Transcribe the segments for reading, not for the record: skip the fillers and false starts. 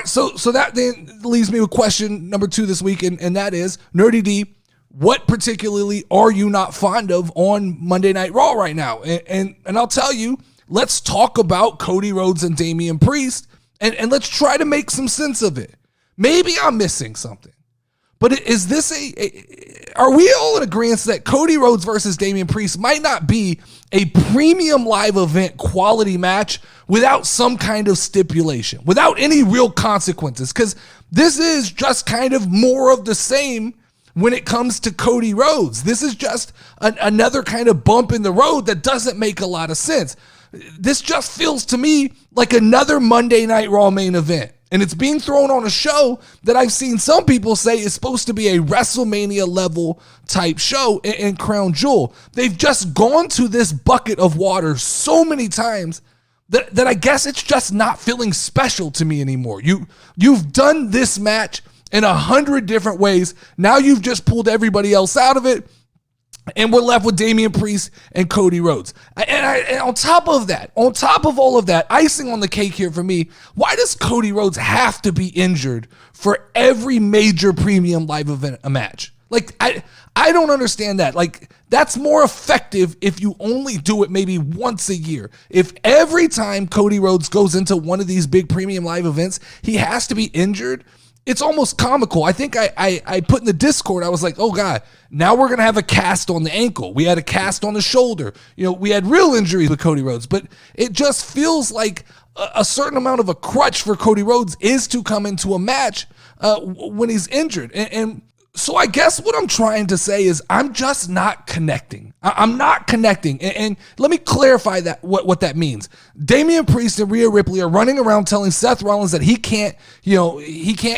right, so that then leaves me with question number 2 this week, and that is, Nerdy D, what particularly are you not fond of on Monday Night Raw right now? And I'll tell you, let's talk about Cody Rhodes and Damien Priest, and let's try to make some sense of it. Maybe I'm missing something, but is this are we all in agreement that Cody Rhodes versus Damien Priest might not be a premium live event quality match without some kind of stipulation, without any real consequences? Because this is just kind of more of the same when it comes to Cody Rhodes. This is just another kind of bump in the road that doesn't make a lot of sense. This just feels to me like another Monday Night Raw main event. And it's being thrown on a show that I've seen some people say is supposed to be a WrestleMania level type show in Crown Jewel. They've just gone to this bucket of water so many times that I guess it's just not feeling special to me anymore. You've done this match in 100 different ways. Now you've just pulled everybody else out of it, and we're left with Damien Priest and Cody Rhodes. And on top of all of that, icing on the cake here for me, why does Cody Rhodes have to be injured for every major premium live event a match? Like, I don't understand that. Like, that's more effective if you only do it maybe once a year. If every time Cody Rhodes goes into one of these big premium live events, he has to be injured, it's almost comical. I think I put in the Discord, I was like, oh God, now we're going to have a cast on the ankle. We had a cast on the shoulder. We had real injuries with Cody Rhodes, but it just feels like a certain amount of a crutch for Cody Rhodes is to come into a match when he's injured. And so I guess what I'm trying to say is I'm just not connecting. I'm not connecting. And let me clarify that what that means. Damian Priest and Rhea Ripley are running around telling Seth Rollins that he can't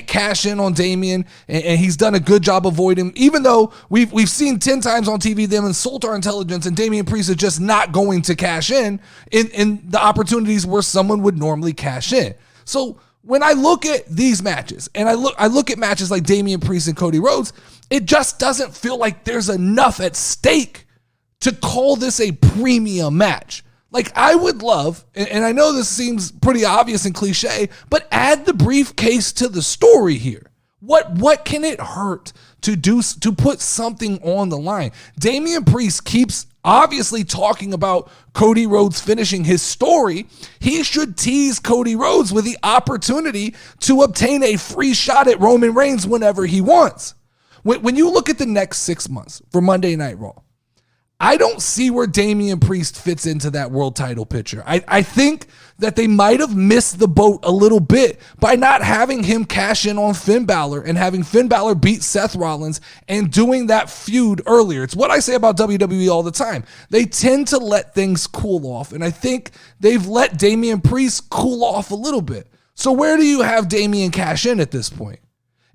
cash in on Damien, and he's done a good job avoiding him, even though we've seen 10 times on TV them insult our intelligence, and Damian Priest is just not going to cash in the opportunities where someone would normally cash in. So when I look at these matches, and I look at matches like Damien Priest and Cody Rhodes, it just doesn't feel like there's enough at stake to call this a premium match. Like, I would love, and I know this seems pretty obvious and cliche, but add the briefcase to the story here. What can it hurt to put something on the line? Damian Priest keeps obviously talking about Cody Rhodes finishing his story. He should tease Cody Rhodes with the opportunity to obtain a free shot at Roman Reigns whenever he wants. When you look at the next 6 months for Monday Night Raw, I don't see where Damian Priest fits into that world title picture. I think that they might have missed the boat a little bit by not having him cash in on Finn Balor and having Finn Balor beat Seth Rollins and doing that feud earlier. It's what I say about WWE all the time. They tend to let things cool off, and I think they've let Damian Priest cool off a little bit. So where do you have Damian cash in at this point?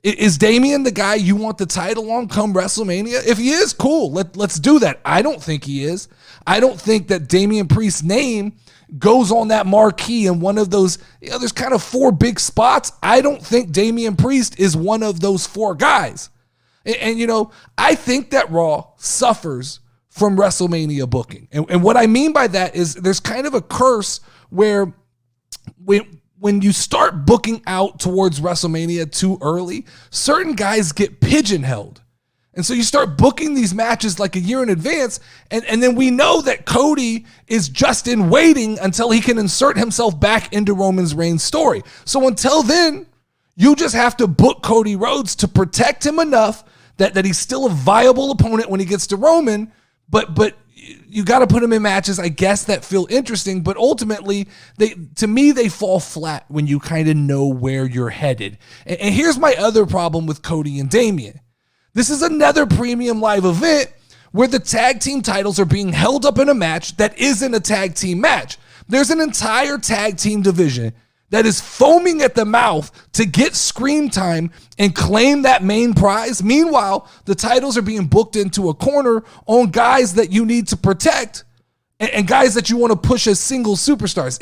Is Damien the guy you want the title on come WrestleMania? If he is, cool. Let's do that. I don't think he is. I don't think that Damian Priest's name goes on that marquee in one of those, there's kind of 4 big spots. I don't think Damian Priest is one of those 4 guys. And I think that Raw suffers from WrestleMania booking. And what I mean by that is there's kind of a curse where when you start booking out towards WrestleMania too early, certain guys get pigeonholed. And so you start booking these matches like a year in advance, and then we know that Cody is just in waiting until he can insert himself back into Roman Reigns' story. So until then, you just have to book Cody Rhodes to protect him enough that he's still a viable opponent when he gets to Roman, but you got to put him in matches, I guess, that feel interesting, but ultimately, to me, they fall flat when you kind of know where you're headed. And here's my other problem with Cody and Damien. This is another premium live event where the tag team titles are being held up in a match that isn't a tag team match. There's an entire tag team division that is foaming at the mouth to get screen time and claim that main prize. Meanwhile, the titles are being booked into a corner on guys that you need to protect and guys that you want to push as single superstars.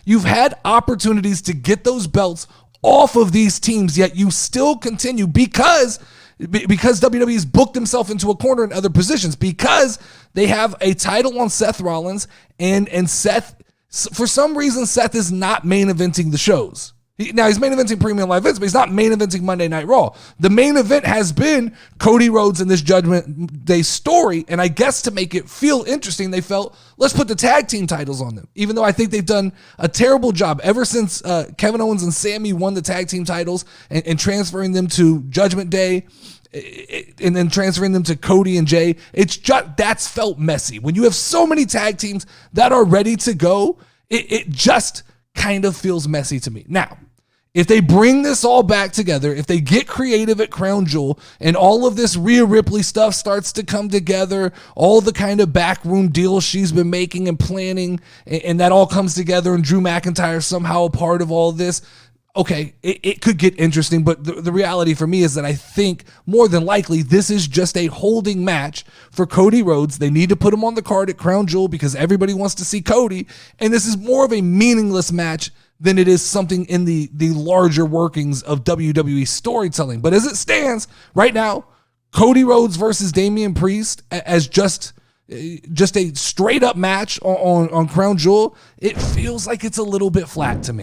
You've had opportunities to get those belts off of these teams, yet you still continue because WWE's booked himself into a corner in other positions, because they have a title on Seth Rollins and Seth. For some reason, Seth is not main eventing the shows. Now, he's main eventing premium live events, but he's not main eventing Monday Night Raw. The main event has been Cody Rhodes in this Judgment Day story, and I guess to make it feel interesting, they felt, let's put the tag team titles on them, even though I think they've done a terrible job ever since Kevin Owens and Sammy won the tag team titles and transferring them to Judgment Day and then transferring them to Cody and Jay. It's just, that's felt messy. When you have so many tag teams that are ready to go, it just kind of feels messy to me. Now, if they bring this all back together, if they get creative at Crown Jewel and all of this Rhea Ripley stuff starts to come together, all the kind of backroom deals she's been making and planning, and that all comes together and Drew McIntyre is somehow a part of all of this, okay, it could get interesting, but the reality for me is that I think more than likely this is just a holding match for Cody Rhodes. They need to put him on the card at Crown Jewel because everybody wants to see Cody, and this is more of a meaningless match than it is something in the larger workings of WWE storytelling. But as it stands right now, Cody Rhodes versus Damien Priest as just a straight up match on Crown Jewel, it feels like it's a little bit flat to me.